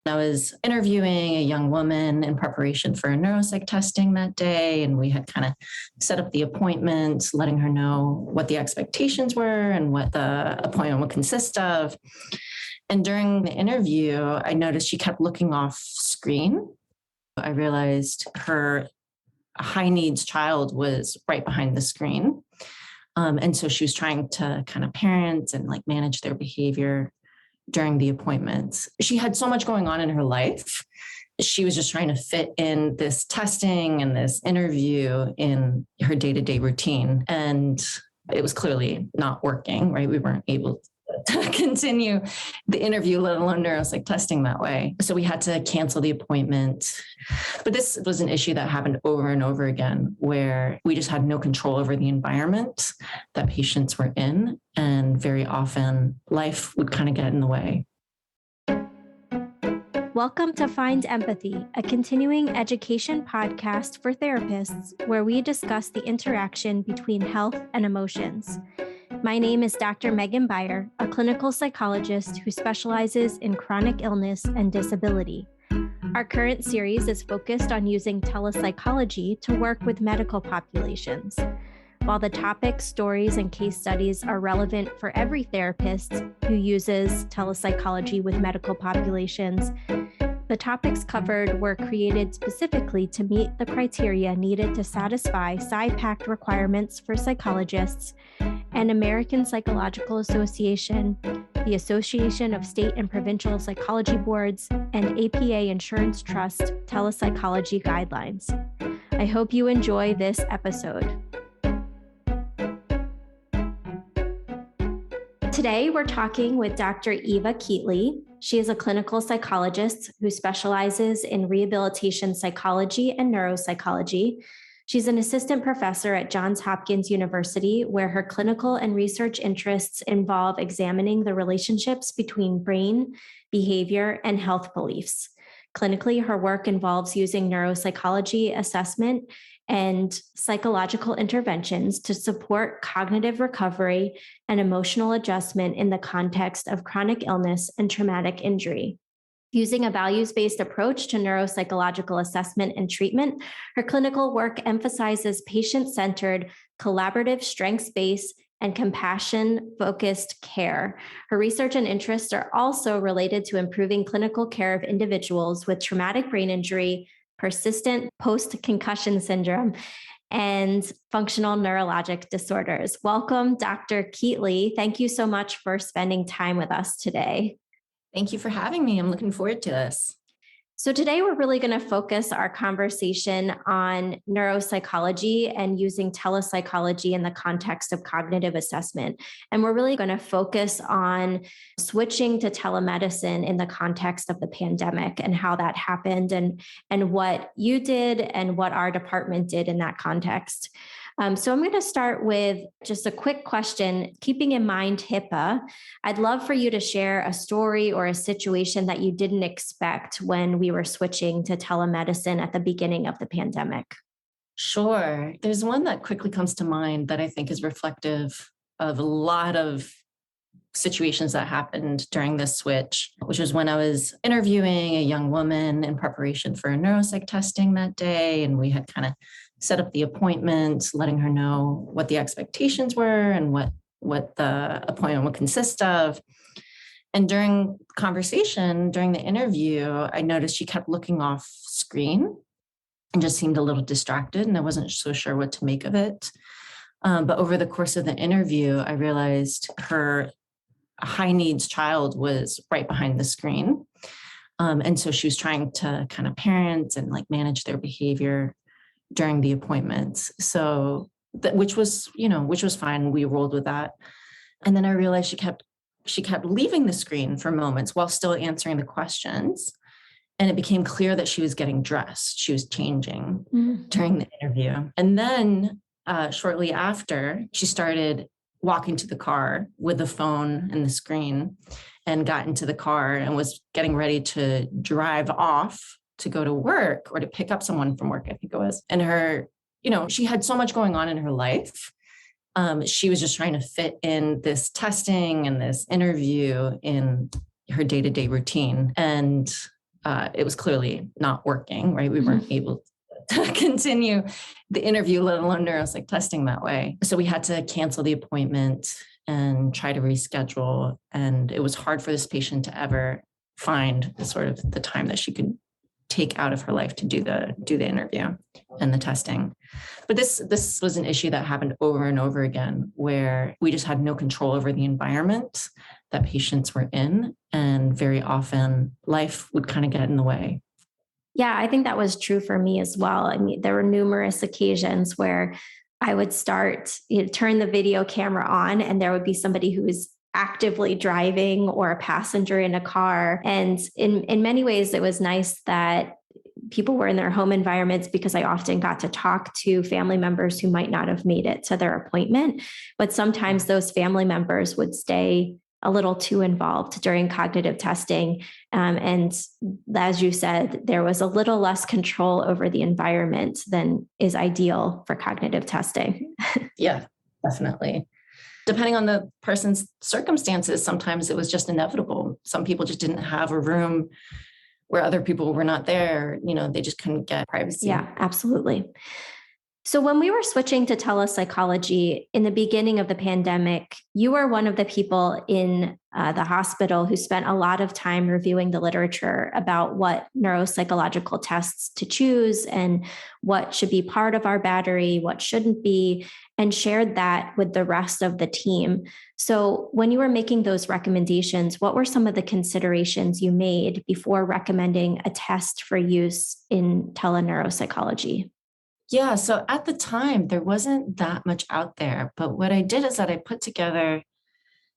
I was interviewing a young woman in preparation for a neuropsych testing that day, and we had kind of set up the appointment, letting her know what the expectations were and what the appointment would consist of. And during the interview, I noticed she kept looking off screen. I realized her high needs child was right behind the screen. And so she was trying to kind of parent and like manage their behavior during the appointments. She had so much going on in her life. She was just trying to fit in this testing and this interview in her day-to-day routine. And it was clearly not working, right? We weren't able to continue the interview, let alone neuropsych testing that way. So we had to cancel the appointment. But this was an issue that happened over and over again, where we just had no control over the environment that patients were in. And very often life would kind of get in the way. Welcome to Find Empathy, a continuing education podcast for therapists where we discuss the interaction between health and emotions. My name is Dr. Megan Beyer, a clinical psychologist who specializes in chronic illness and disability. Our current series is focused on using telepsychology to work with medical populations. While the topics, stories, and case studies are relevant for every therapist who uses telepsychology with medical populations, the topics covered were created specifically to meet the criteria needed to satisfy PsyPact requirements for psychologists and American Psychological Association, the Association of State and Provincial Psychology Boards, and APA Insurance Trust telepsychology guidelines. I hope you enjoy this episode. Today, we're talking with Dr. Eva Keatley. She is a clinical psychologist who specializes in rehabilitation psychology and neuropsychology. She's an assistant professor at Johns Hopkins University, where her clinical and research interests involve examining the relationships between brain, behavior, and health beliefs. Clinically, her work involves using neuropsychology assessment and psychological interventions to support cognitive recovery and emotional adjustment in the context of chronic illness and traumatic injury. Using a values-based approach to neuropsychological assessment and treatment, her clinical work emphasizes patient-centered, collaborative, strengths-based, and compassion-focused care. Her research and interests are also related to improving clinical care of individuals with traumatic brain injury, persistent post-concussion syndrome, and functional neurologic disorders. Welcome, Dr. Keatley. Thank you so much for spending time with us today. Thank you for having me. I'm looking forward to this. So today we're really going to focus our conversation on neuropsychology and using telepsychology in the context of cognitive assessment. And we're really going to focus on switching to telemedicine in the context of the pandemic and how that happened and what you did and what our department did in that context. So I'm going to start with just a quick question. Keeping in mind HIPAA, I'd love for you to share a story or a situation that you didn't expect when we were switching to telemedicine at the beginning of the pandemic. Sure. There's one that quickly comes to mind that I think is reflective of a lot of situations that happened during this switch, which was when I was interviewing a young woman in preparation for a neuropsych testing that day. And we had kind of set up the appointment, letting her know what the expectations were and what the appointment would consist of. And during conversation, during the interview, I noticed she kept looking off screen and just seemed a little distracted, and I wasn't so sure what to make of it. But over the course of the interview, I realized her high needs child was right behind the screen. And so she was trying to kind of parent and like manage their behavior during the appointments. So which was fine. We rolled with that. And then I realized she kept leaving the screen for moments while still answering the questions. And it became clear that she was getting dressed. She was changing during the interview. And then shortly after, she started walking to the car with the phone and the screen and got into the car and was getting ready to drive off to go to work or to pick up someone from work, I think it was. And her, she had so much going on in her life. She was just trying to fit in this testing and this interview in her day-to-day routine. And it was clearly not working, right? We weren't able to continue the interview, let alone neuropsych testing that way. So we had to cancel the appointment and try to reschedule. And it was hard for this patient to ever find the time that she could take out of her life to do the interview and the testing. But this was an issue that happened over and over again, where we just had no control over the environment that patients were in. And very often life would kind of get in the way. Yeah, I think that was true for me as well. I mean, there were numerous occasions where I would turn the video camera on, and there would be somebody who was actively driving or a passenger in a car. And in many ways, it was nice that people were in their home environments, because I often got to talk to family members who might not have made it to their appointment. But sometimes those family members would stay a little too involved during cognitive testing. And as you said, there was a little less control over the environment than is ideal for cognitive testing. Yeah, definitely. Depending on the person's circumstances, sometimes it was just inevitable. Some people just didn't have a room where other people were not there. They just couldn't get privacy. Yeah, absolutely. So when we were switching to telepsychology in the beginning of the pandemic, you were one of the people in the hospital who spent a lot of time reviewing the literature about what neuropsychological tests to choose and what should be part of our battery, what shouldn't be, and shared that with the rest of the team. So when you were making those recommendations, what were some of the considerations you made before recommending a test for use in teleneuropsychology? Yeah, so at the time, there wasn't that much out there. But what I did is that I put together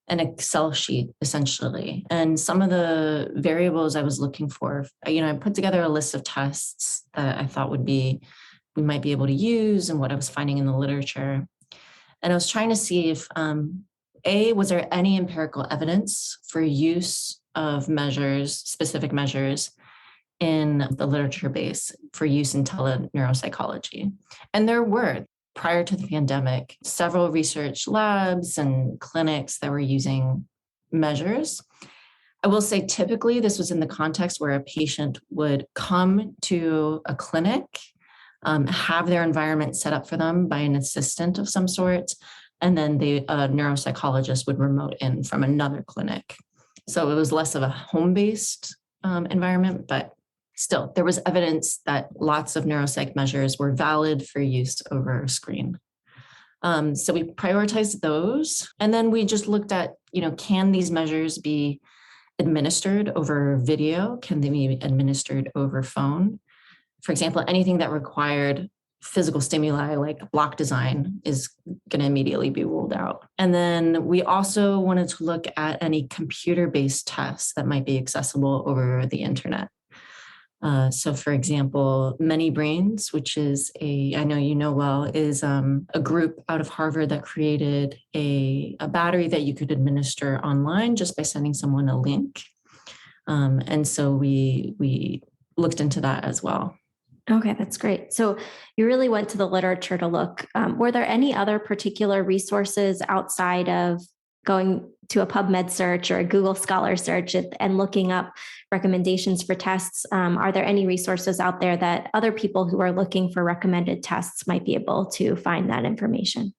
an Excel sheet, essentially. And some of the variables I was looking for, I put together a list of tests that I thought we might be able to use and what I was finding in the literature. And I was trying to see if, was there any empirical evidence for use of specific measures in the literature base for use in teleneuropsychology. And there were, prior to the pandemic, several research labs and clinics that were using measures. I will say typically this was in the context where a patient would come to a clinic, have their environment set up for them by an assistant of some sort, and then a neuropsychologist would remote in from another clinic. So it was less of a home-based environment, but still, there was evidence that lots of neuropsych measures were valid for use over a screen. So we prioritized those. And then we just looked at, can these measures be administered over video? Can they be administered over phone? For example, anything that required physical stimuli like block design is going to immediately be ruled out. And then we also wanted to look at any computer-based tests that might be accessible over the internet. So for example, Many Brains, which is I know you know well, is a group out of Harvard that created a battery that you could administer online just by sending someone a link. And so we looked into that as well. Okay, that's great. So you really went to the literature to look. Were there any other particular resources outside of going to a PubMed search or a Google Scholar search and looking up recommendations for tests? Are there any resources out there that other people who are looking for recommended tests might be able to find that information?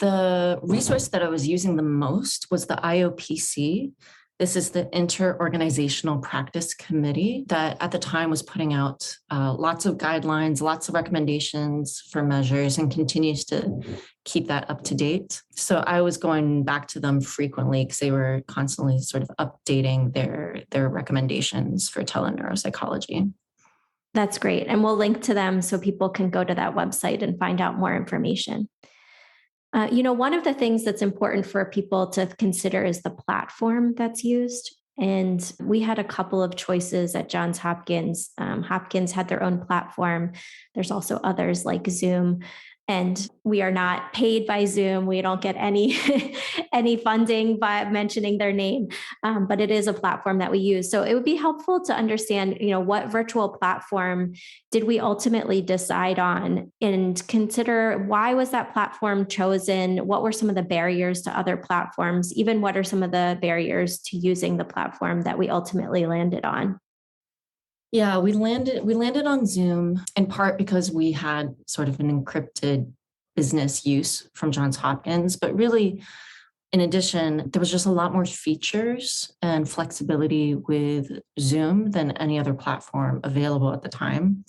The resource that I was using the most was the IOPC. This is the Interorganizational Practice Committee that at the time was putting out lots of guidelines, lots of recommendations for measures, and continues to keep that up to date. So I was going back to them frequently because they were constantly sort of updating their recommendations for teleneuropsychology. That's great. And we'll link to them so people can go to that website and find out more information. One of the things that's important for people to consider is the platform that's used. And we had a couple of choices at Johns Hopkins. Hopkins had their own platform. There's also others like Zoom. And we are not paid by Zoom. We don't get any any funding by mentioning their name, but it is a platform that we use. So it would be helpful to understand, what virtual platform did we ultimately decide on, and consider why was that platform chosen? What were some of the barriers to other platforms? Even what are some of the barriers to using the platform that we ultimately landed on? Yeah, we landed on Zoom in part because we had sort of an encrypted business use from Johns Hopkins, but really in addition, there was just a lot more features and flexibility with Zoom than any other platform available at the time.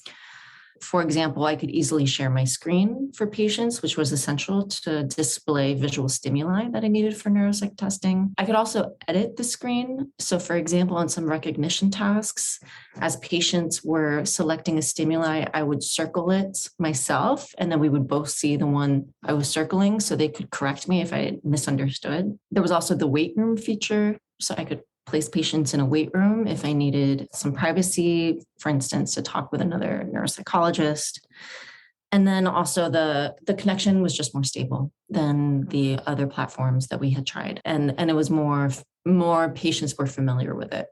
For example, I could easily share my screen for patients, which was essential to display visual stimuli that I needed for neuropsych testing. I could also edit the screen. So, for example, on some recognition tasks, as patients were selecting a stimuli, I would circle it myself, and then we would both see the one I was circling so they could correct me if I misunderstood. There was also the wait room feature. So I could place patients in a wait room if I needed some privacy, for instance, to talk with another neuropsychologist. And then also the connection was just more stable than the other platforms that we had tried. And it was more patients were familiar with it.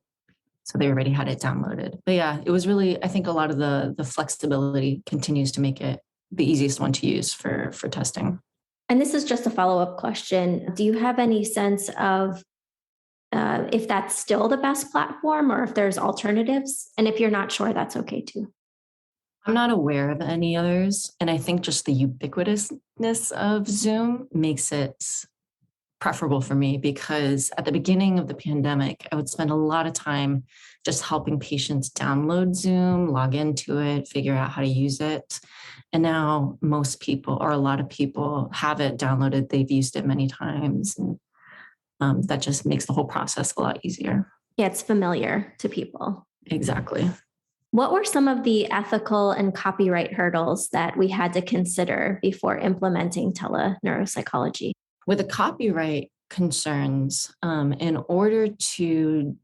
So they already had it downloaded. But yeah, it was really, I think a lot of the flexibility continues to make it the easiest one to use for testing. And this is just a follow-up question. Do you have any sense of if that's still the best platform or if there's alternatives? And if you're not sure, that's okay too. I'm not aware of any others. And I think just the ubiquitousness of Zoom makes it preferable for me because at the beginning of the pandemic, I would spend a lot of time just helping patients download Zoom, log into it, figure out how to use it. And now most people, or a lot of people, have it downloaded. They've used it many times. And that just makes the whole process a lot easier. Yeah, it's familiar to people. Exactly. What were some of the ethical and copyright hurdles that we had to consider before implementing teleneuropsychology? With the copyright concerns, in order to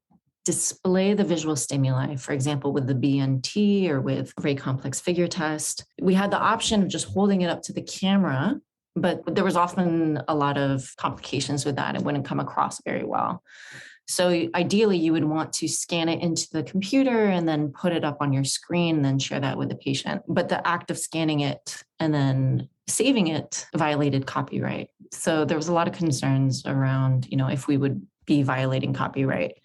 display the visual stimuli, for example, with the BNT or with Great Complex Figure Test, we had the option of just holding it up to the camera, but there was often a lot of complications with that. It wouldn't come across very well. So ideally, you would want to scan it into the computer and then put it up on your screen and then share that with the patient. But the act of scanning it and then saving it violated copyright. So there was a lot of concerns around, if we would be violating copyright.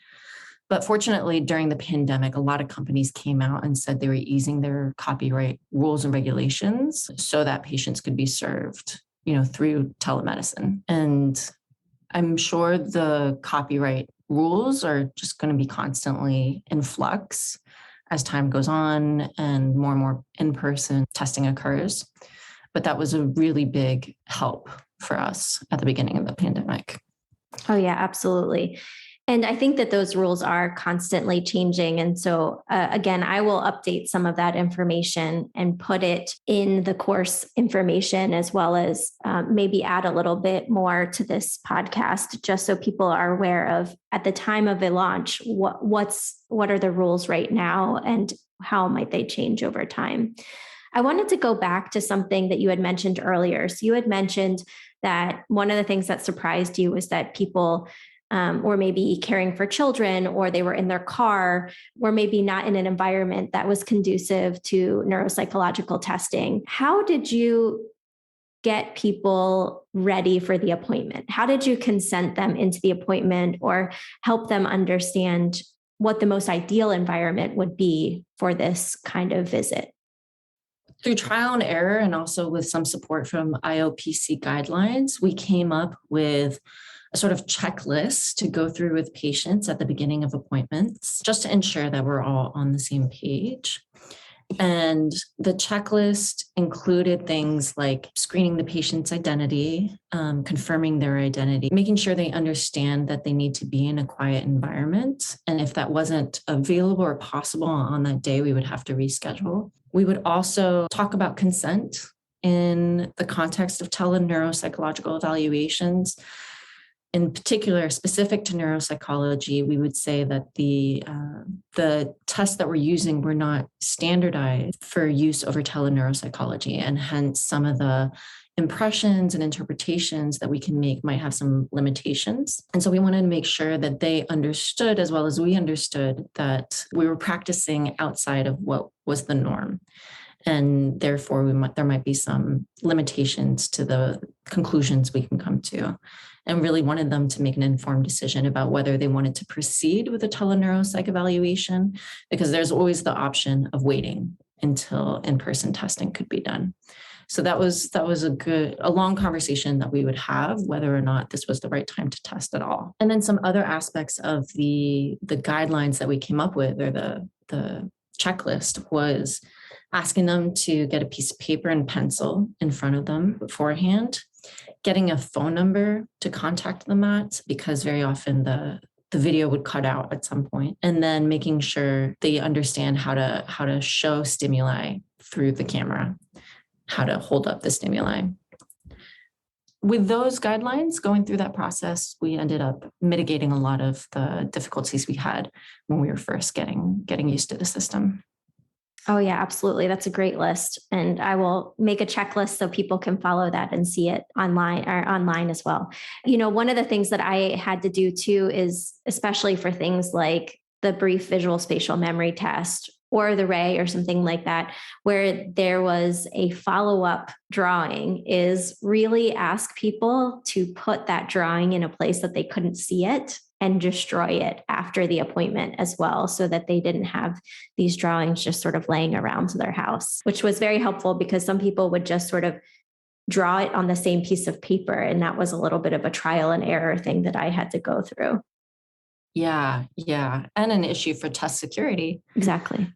But fortunately, during the pandemic, a lot of companies came out and said they were easing their copyright rules and regulations so that patients could be served, through telemedicine. And I'm sure the copyright rules are just going to be constantly in flux as time goes on and more in-person testing occurs. But that was a really big help for us at the beginning of the pandemic. Oh, yeah, absolutely. And I think that those rules are constantly changing. And so, again, I will update some of that information and put it in the course information, as well as maybe add a little bit more to this podcast, just so people are aware of, at the time of a launch, what are the rules right now and how might they change over time. I wanted to go back to something that you had mentioned earlier. So you had mentioned that one of the things that surprised you was that people or maybe caring for children, or they were in their car, or maybe not in an environment that was conducive to neuropsychological testing. How did you get people ready for the appointment? How did you consent them into the appointment or help them understand what the most ideal environment would be for this kind of visit? Through trial and error, and also with some support from IOPC guidelines, we came up with a sort of checklist to go through with patients at the beginning of appointments, just to ensure that we're all on the same page. And the checklist included things like screening the patient's identity, confirming their identity, making sure they understand that they need to be in a quiet environment. And if that wasn't available or possible on that day, we would have to reschedule. We would also talk about consent in the context of teleneuropsychological evaluations. In particular, specific to neuropsychology, we would say that the tests that we're using were not standardized for use over teleneuropsychology, and hence some of the impressions and interpretations that we can make might have some limitations. And so we wanted to make sure that they understood, as well as we understood, that we were practicing outside of what was the norm. And therefore, there might be some limitations to the conclusions we can come to. and really wanted them to make an informed decision about whether they wanted to proceed with a teleneuropsych evaluation, because there's always the option of waiting until in-person testing could be done. So that was a long conversation that we would have, whether or not this was the right time to test at all. And then some other aspects of the guidelines that we came up with, or the checklist, was asking them to get a piece of paper and pencil in front of them beforehand, getting a phone number to contact them at, because very often the video would cut out at some point, and then making sure they understand how to show stimuli through the camera, how to hold up the stimuli. With those guidelines, going through that process, we ended up mitigating a lot of the difficulties we had when we were first getting used to the system. Oh, yeah, absolutely. That's a great list. And I will make a checklist so people can follow that and see it online as well. One of the things that I had to do too is, especially for things like the brief visual spatial memory test or the ray or something like that, where there was a follow-up drawing, is really ask people to put that drawing in a place that they couldn't see it and destroy it after the appointment as well, so that they didn't have these drawings just sort of laying around their house, which was very helpful because some people would just sort of draw it on the same piece of paper. And that was a little bit of a trial and error thing that I had to go through. Yeah. And an issue for test security. Exactly.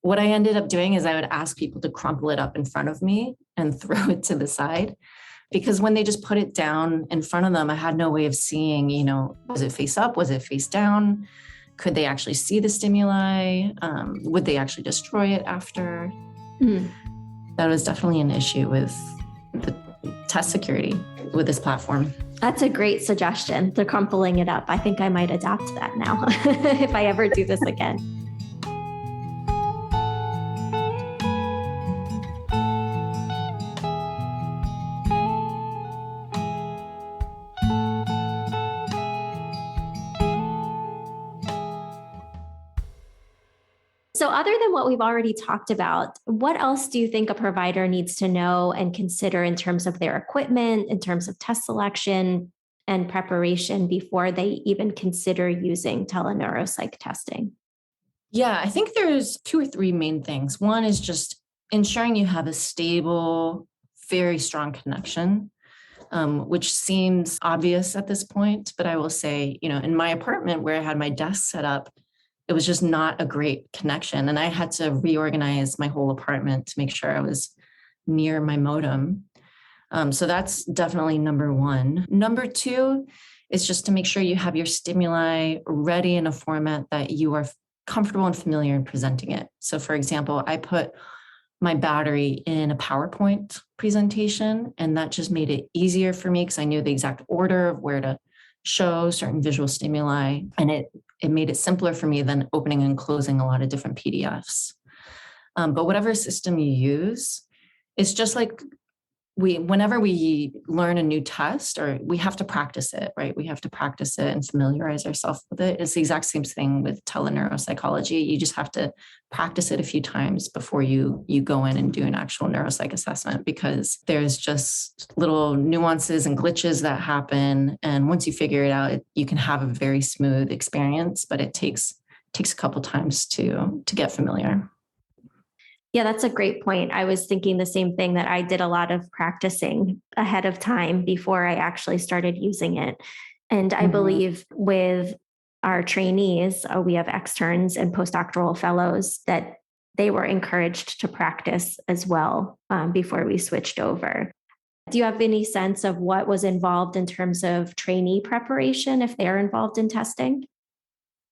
What I ended up doing is I would ask people to crumple it up in front of me and throw it to the side, because when they just put it down in front of them, I had no way of seeing, was it face up? Was it face down? Could they actually see the stimuli? Would they actually destroy it after? That was definitely an issue with the test security with this platform. That's a great suggestion, the crumpling it up. I think I might adopt that now if I ever do this again. So other than what we've already talked about, what else do you think a provider needs to know and consider in terms of their equipment, in terms of test selection and preparation before they even consider using teleneuropsych testing? Yeah, I think there's 2 or 3 main things. One is just ensuring you have a stable, very strong connection, which seems obvious at this point. But I will say, in my apartment where I had my desk set up, it was just not a great connection. And I had to reorganize my whole apartment to make sure I was near my modem. So that's definitely number one. Number 2 is just to make sure you have your stimuli ready in a format that you are comfortable and familiar in presenting it. So for example, I put my battery in a PowerPoint presentation, and that just made it easier for me because I knew the exact order of where to show certain visual stimuli. And it made it simpler for me than opening and closing a lot of different PDFs. But whatever system you use, it's just like whenever we learn a new test, or we have to practice it, right? We have to practice it and familiarize ourselves with it. It's the exact same thing with teleneuropsychology. You just have to practice it a few times before you go in and do an actual neuropsych assessment, because there's just little nuances and glitches that happen. And once you figure it out, you can have a very smooth experience, but it takes a couple times to get familiar. Yeah, that's a great point. I was thinking the same thing, that I did a lot of practicing ahead of time before I actually started using it. And I believe with our trainees, we have externs and postdoctoral fellows, that they were encouraged to practice as well before we switched over. Do you have any sense of what was involved in terms of trainee preparation if they're involved in testing?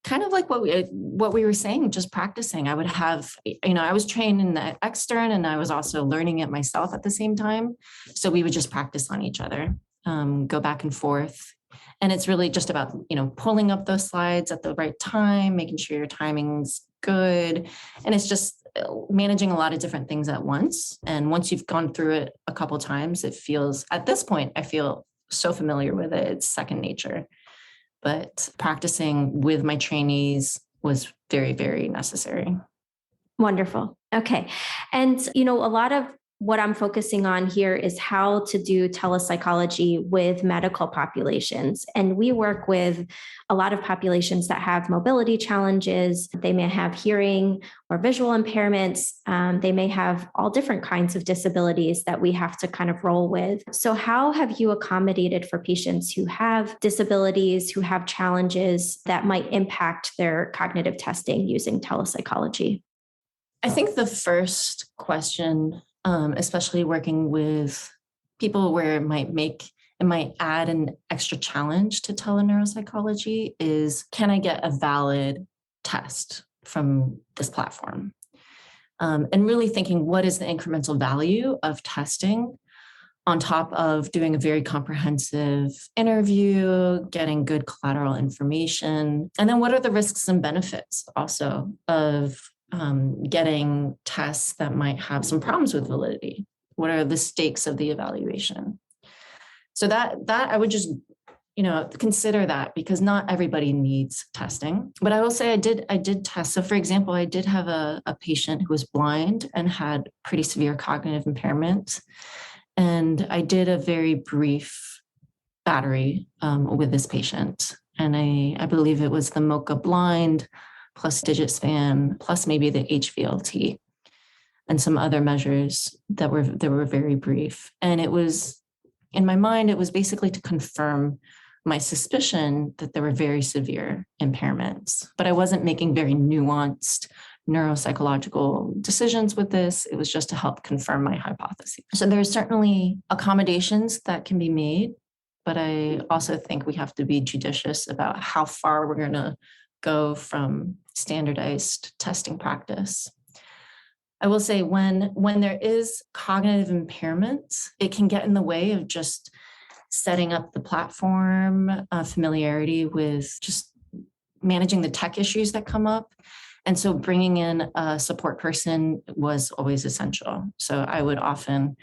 Kind of like what we were saying, just practicing. I would have, I was trained in the extern, and I was also learning it myself at the same time. So we would just practice on each other, go back and forth. And it's really just about, pulling up those slides at the right time, making sure your timing's good. And it's just managing a lot of different things at once. And once you've gone through it a couple of times, at this point, I feel so familiar with it. It's second nature. But practicing with my trainees was very, very necessary. Wonderful. Okay. And, a lot of what I'm focusing on here is how to do telepsychology with medical populations. And we work with a lot of populations that have mobility challenges. They may have hearing or visual impairments. They may have all different kinds of disabilities that we have to kind of roll with. So how have you accommodated for patients who have disabilities, who have challenges that might impact their cognitive testing using telepsychology? I think the first question, especially working with people where it might add an extra challenge to teleneuropsychology, is can I get a valid test from this platform? And really thinking, what is the incremental value of testing on top of doing a very comprehensive interview, getting good collateral information? And then what are the risks and benefits also of getting tests that might have some problems with validity? What are the stakes of the evaluation? So that I would just, consider that, because not everybody needs testing. But I will say I did test. So for example, I did have a patient who was blind and had pretty severe cognitive impairment. And I did a very brief battery with this patient. And I believe it was the MoCA blind plus digit span, plus maybe the HVLT and some other measures that were very brief. And it was, in my mind, it was basically to confirm my suspicion that there were very severe impairments, but I wasn't making very nuanced neuropsychological decisions with this. It was just to help confirm my hypothesis. So there's certainly accommodations that can be made, but I also think we have to be judicious about how far we're going to go from standardized testing practice. I will say when there is cognitive impairment, it can get in the way of just setting up the platform, familiarity with just managing the tech issues that come up. And so bringing in a support person was always essential. So I would often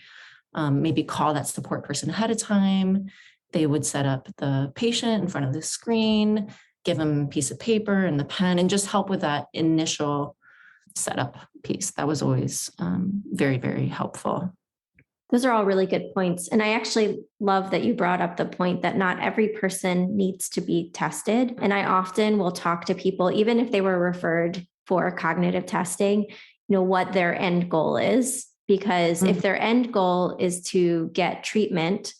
maybe call that support person ahead of time. They would set up the patient in front of the screen, give them a piece of paper and the pen, and just help with that initial setup piece. That was always very, very helpful. Those are all really good points. And I actually love that you brought up the point that not every person needs to be tested. And I often will talk to people, even if they were referred for cognitive testing, what their end goal is. Because if their end goal is to get treatment,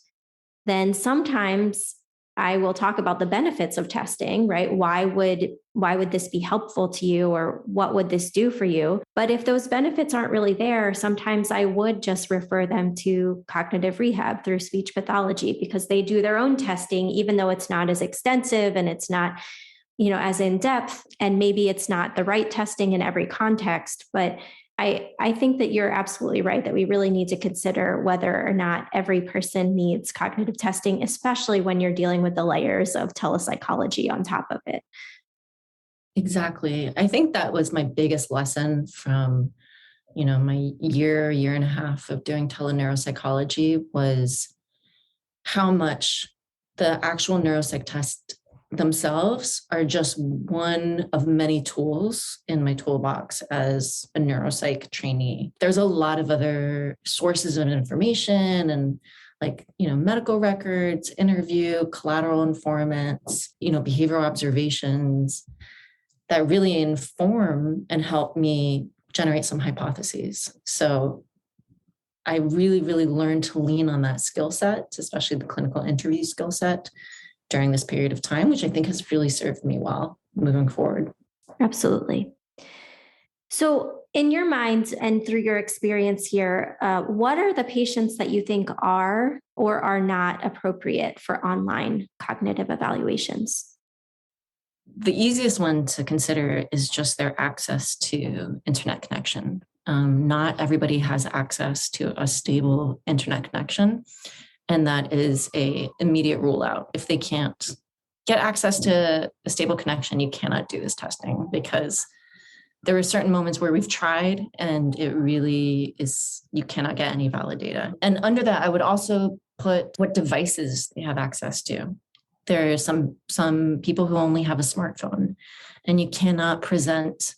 then sometimes I will talk about the benefits of testing, right? Why would this be helpful to you, or what would this do for you? But if those benefits aren't really there, sometimes I would just refer them to cognitive rehab through speech pathology, because they do their own testing, even though it's not as extensive and it's not, as in depth, and maybe it's not the right testing in every context. But I think that you're absolutely right that we really need to consider whether or not every person needs cognitive testing, especially when you're dealing with the layers of telepsychology on top of it. Exactly. I think that was my biggest lesson from, my year and a half of doing teleneuropsychology, was how much the actual neuropsych tests themselves are just one of many tools in my toolbox as a neuropsych trainee. There's a lot of other sources of information and medical records, interview, collateral informants, behavioral observations that really inform and help me generate some hypotheses. So I really, really learned to lean on that skill set, especially the clinical interview skill set, during this period of time, which I think has really served me well moving forward. Absolutely. So in your mind and through your experience here, what are the patients that you think are or are not appropriate for online cognitive evaluations? The easiest one to consider is just their access to internet connection. Not everybody has access to a stable internet connection. And that is an immediate rule out. If they can't get access to a stable connection, you cannot do this testing, because there are certain moments where we've tried and it really is, you cannot get any valid data. And under that, I would also put what devices they have access to. There are some people who only have a smartphone, and you cannot present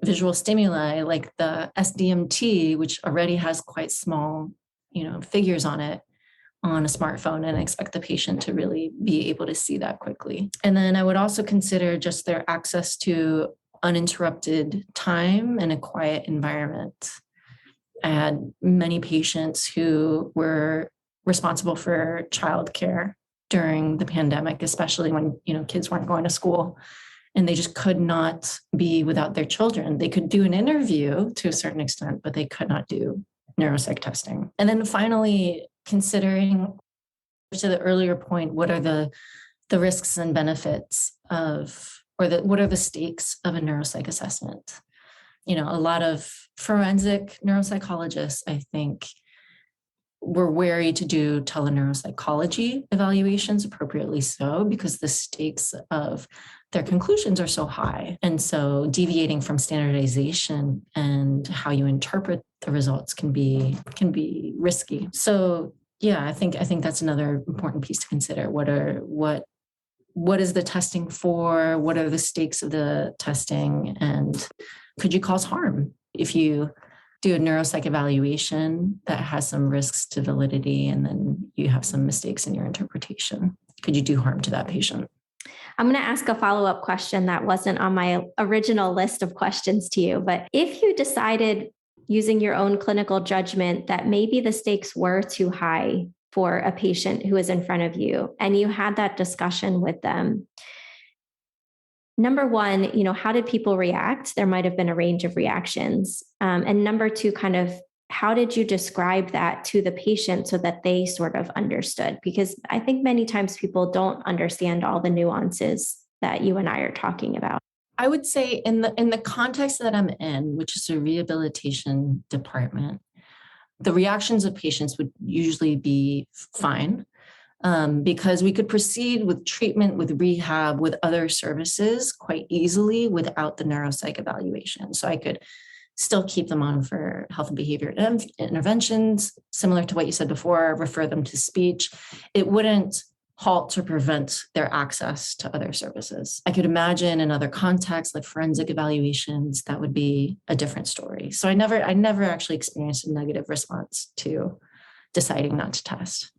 visual stimuli like the SDMT, which already has quite small, figures on it on a smartphone, and expect the patient to really be able to see that quickly. And then I would also consider just their access to uninterrupted time and a quiet environment. I had many patients who were responsible for childcare during the pandemic, especially when, kids weren't going to school, and they just could not be without their children. They could do an interview to a certain extent, but they could not do neuropsych testing. And then finally, considering, to the earlier point, what are the risks and benefits of, what are the stakes of a neuropsych assessment? A lot of forensic neuropsychologists, I think, were wary to do teleneuropsychology evaluations, appropriately so, because the stakes of their conclusions are so high. And so deviating from standardization and how you interpret the results can be risky. So yeah, I think that's another important piece to consider. What is the testing for? What are the stakes of the testing? And could you cause harm if you do a neuropsych evaluation that has some risks to validity and then you have some mistakes in your interpretation? Could you do harm to that patient? I'm going to ask a follow-up question that wasn't on my original list of questions to you, but if you decided using your own clinical judgment that maybe the stakes were too high for a patient who is in front of you, and you had that discussion with them, number one, how did people react? There might have been a range of reactions. And number two, kind of, how did you describe that to the patient so that they sort of understood? Because I think many times people don't understand all the nuances that you and I are talking about. I would say in the context that I'm in, which is a rehabilitation department, the reactions of patients would usually be fine. Because we could proceed with treatment, with rehab, with other services quite easily without the neuropsych evaluation. So I could still keep them on for health and behavior interventions, similar to what you said before, refer them to speech. It wouldn't halt or prevent their access to other services. I could imagine in other contexts, like forensic evaluations, that would be a different story. So I never actually experienced a negative response to deciding not to test.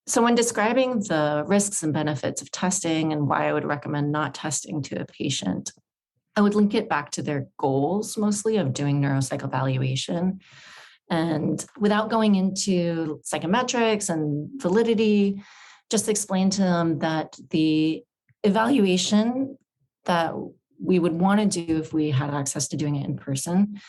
So when describing the risks and benefits of testing and why I would recommend not testing to a patient, I would link it back to their goals, mostly, of doing neuropsych evaluation. And without going into psychometrics and validity, just explain to them that the evaluation that we would want to do if we had access to doing it in person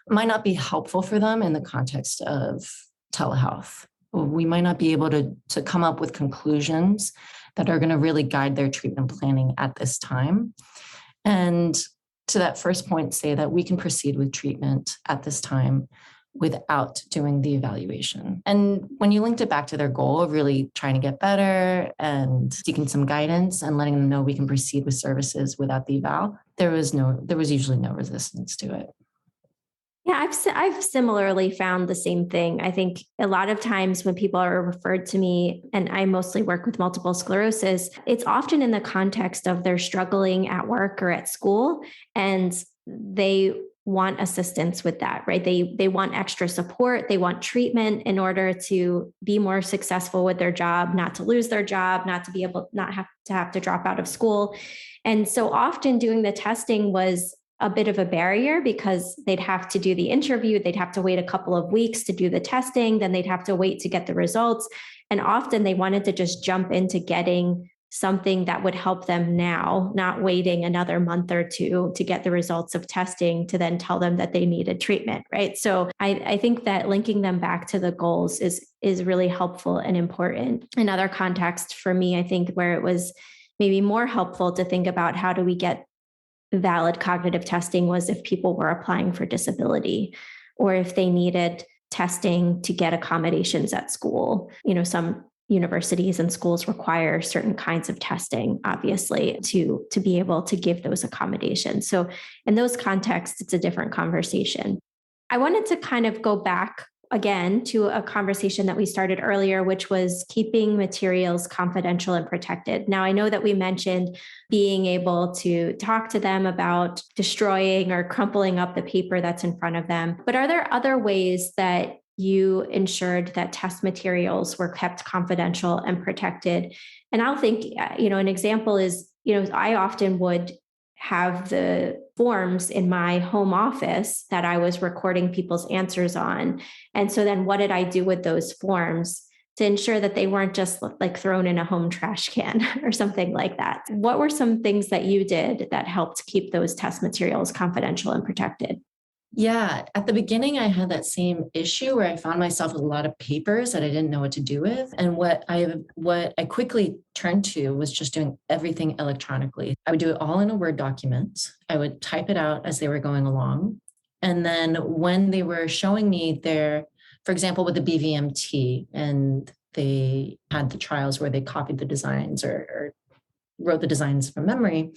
might not be helpful for them in the context of telehealth. We might not be able to come up with conclusions that are going to really guide their treatment planning at this time. And to that first point, say that we can proceed with treatment at this time without doing the evaluation. And when you linked it back to their goal of really trying to get better and seeking some guidance and letting them know we can proceed with services without the eval, there was usually no resistance to it. Yeah, I've similarly found the same thing. I think a lot of times when people are referred to me, and I mostly work with multiple sclerosis, it's often in the context of they're struggling at work or at school, and they want assistance with that, right? They want extra support. They want treatment in order to be more successful with their job, not to lose their job, not have to drop out of school. And so often doing the testing was a bit of a barrier because they'd have to do the interview. They'd have to wait a couple of weeks to do the testing. Then they'd have to wait to get the results. And often they wanted to just jump into getting something that would help them now, not waiting another month or two to get the results of testing to then tell them that they needed treatment, right? So I think that linking them back to the goals is really helpful and important. Another context for me, I think, where it was maybe more helpful to think about how do we get valid cognitive testing was if people were applying for disability or if they needed testing to get accommodations at school. Some universities and schools require certain kinds of testing, obviously, to be able to give those accommodations. So in those contexts, it's a different conversation. I wanted to kind of go back again to a conversation that we started earlier, which was keeping materials confidential and protected. Now, I know that we mentioned being able to talk to them about destroying or crumpling up the paper that's in front of them, but are there other ways that you ensured that test materials were kept confidential and protected? And I'll think, an example is, I often would have the forms in my home office that I was recording people's answers on. And so then what did I do with those forms to ensure that they weren't just like thrown in a home trash can or something like that? What were some things that you did that helped keep those test materials confidential and protected? Yeah, at the beginning, I had that same issue where I found myself with a lot of papers that I didn't know what to do with. And what I quickly turned to was just doing everything electronically. I would do it all in a Word document. I would type it out as they were going along. And then when they were showing me for example, with the BVMT, and they had the trials where they copied the designs or wrote the designs from memory,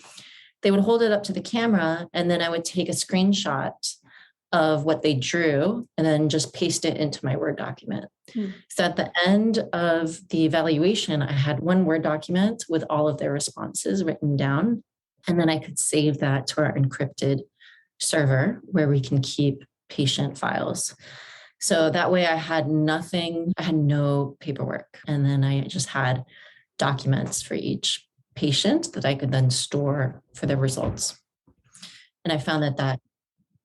they would hold it up to the camera, and then I would take a screenshot of what they drew and then just paste it into my Word document. So at the end of the evaluation, I had one Word document with all of their responses written down, and then I could save that to our encrypted server where we can keep patient files. So that way I had no paperwork. And then I just had documents for each patient that I could then store for the results. And I found that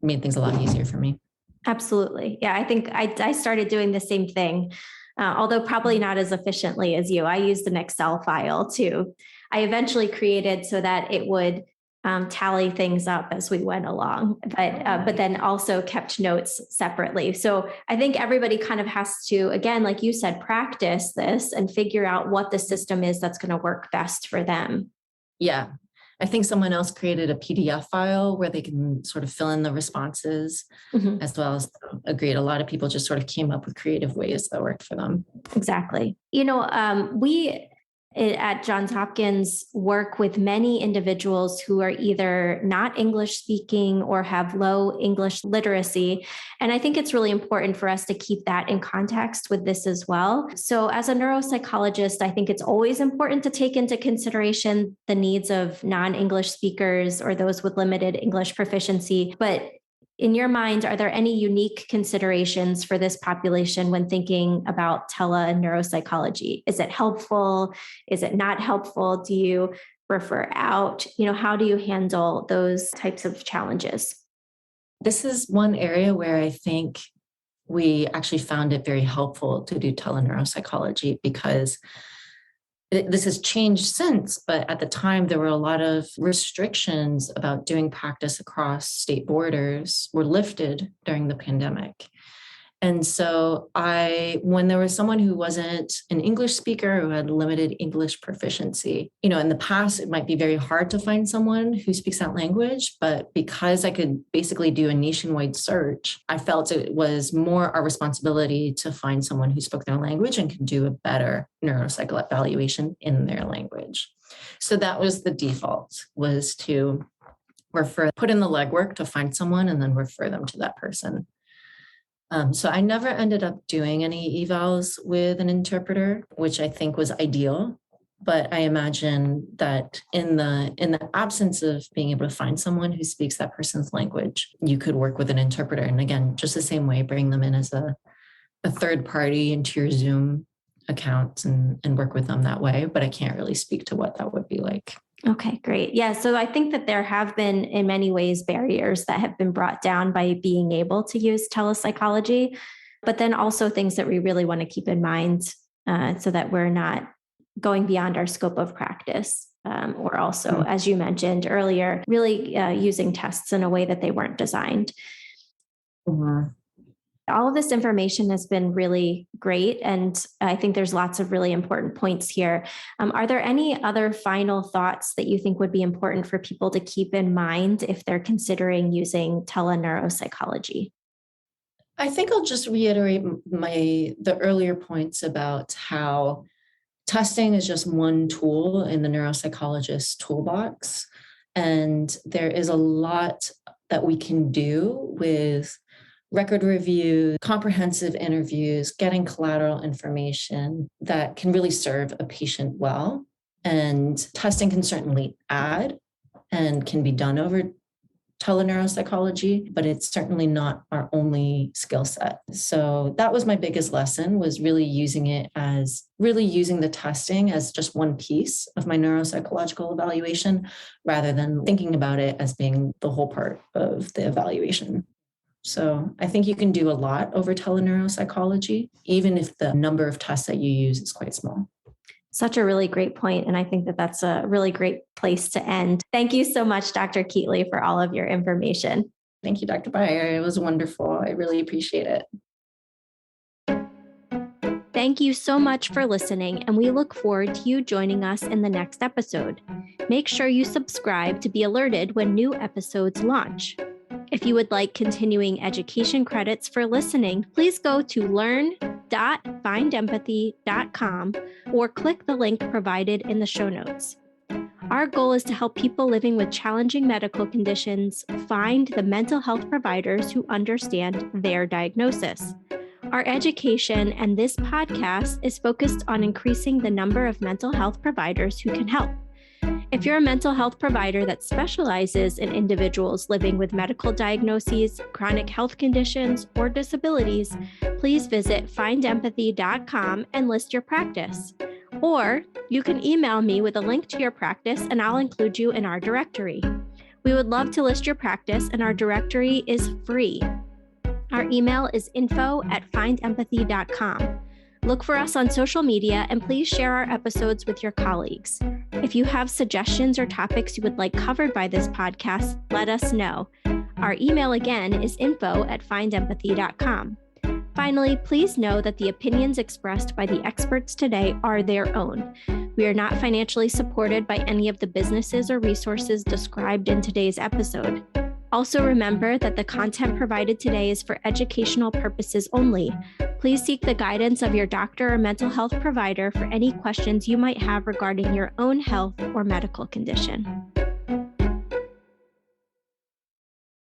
made things a lot easier for me. Absolutely. Yeah, I think I started doing the same thing, although probably not as efficiently as you. I used an Excel file too. I eventually created so that it would tally things up as we went along, but then also kept notes separately. So I think everybody kind of has to, again, like you said, practice this and figure out what the system is that's going to work best for them. Yeah. I think someone else created a PDF file where they can sort of fill in the responses as well as agreed. A lot of people just sort of came up with creative ways that worked for them. Exactly. We at Johns Hopkins work with many individuals who are either not English speaking or have low English literacy. And I think it's really important for us to keep that in context with this as well. So as a neuropsychologist, I think it's always important to take into consideration the needs of non-English speakers or those with limited English proficiency. But in your mind, are there any unique considerations for this population when thinking about teleneuropsychology? Is it helpful? Is it not helpful? Do you refer out? How do you handle those types of challenges? This is one area where I think we actually found it very helpful to do teleneuropsychology because this has changed since, but at the time there were a lot of restrictions about doing practice across state borders were lifted during the pandemic. And so when there was someone who wasn't an English speaker who had limited English proficiency, in the past, it might be very hard to find someone who speaks that language, but because I could basically do a nationwide search, I felt it was more our responsibility to find someone who spoke their language and could do a better neuropsychological evaluation in their language. So that was the default, was to put in the legwork to find someone and then refer them to that person. So I never ended up doing any evals with an interpreter, which I think was ideal. But I imagine that in the absence of being able to find someone who speaks that person's language, you could work with an interpreter. And again, just the same way, bring them in as a third party into your Zoom account and work with them that way. But I can't really speak to what that would be like. Okay, great. Yeah. So I think that there have been, in many ways, barriers that have been brought down by being able to use telepsychology, but then also things that we really want to keep in mind so that we're not going beyond our scope of practice. Or also, as you mentioned earlier, really using tests in a way that they weren't designed. All of this information has been really great. And I think there's lots of really important points here. Are there any other final thoughts that you think would be important for people to keep in mind if they're considering using teleneuropsychology? I think I'll just reiterate the earlier points about how testing is just one tool in the neuropsychologist's toolbox. And there is a lot that we can do with record review, comprehensive interviews, getting collateral information that can really serve a patient well. And testing can certainly add and can be done over teleneuropsychology, but it's certainly not our only skill set. So that was my biggest lesson, was really using the testing as just one piece of my neuropsychological evaluation, rather than thinking about it as being the whole part of the evaluation. So I think you can do a lot over teleneuropsychology, even if the number of tests that you use is quite small. Such a really great point. And I think that that's a really great place to end. Thank you so much, Dr. Keatley, for all of your information. Thank you, Dr. Beyer. It was wonderful. I really appreciate it. Thank you so much for listening, and we look forward to you joining us in the next episode. Make sure you subscribe to be alerted when new episodes launch. If you would like continuing education credits for listening, please go to learn.findempathy.com or click the link provided in the show notes. Our goal is to help people living with challenging medical conditions find the mental health providers who understand their diagnosis. Our education and this podcast is focused on increasing the number of mental health providers who can help. If you're a mental health provider that specializes in individuals living with medical diagnoses, chronic health conditions, or disabilities, please visit findempathy.com and list your practice. Or you can email me with a link to your practice and I'll include you in our directory. We would love to list your practice, and our directory is free. Our email is info@findempathy.com. Look for us on social media and please share our episodes with your colleagues. If you have suggestions or topics you would like covered by this podcast, let us know. Our email again is info@findempathy.com. Finally, please know that the opinions expressed by the experts today are their own. We are not financially supported by any of the businesses or resources described in today's episode. Also remember that the content provided today is for educational purposes only. Please seek the guidance of your doctor or mental health provider for any questions you might have regarding your own health or medical condition.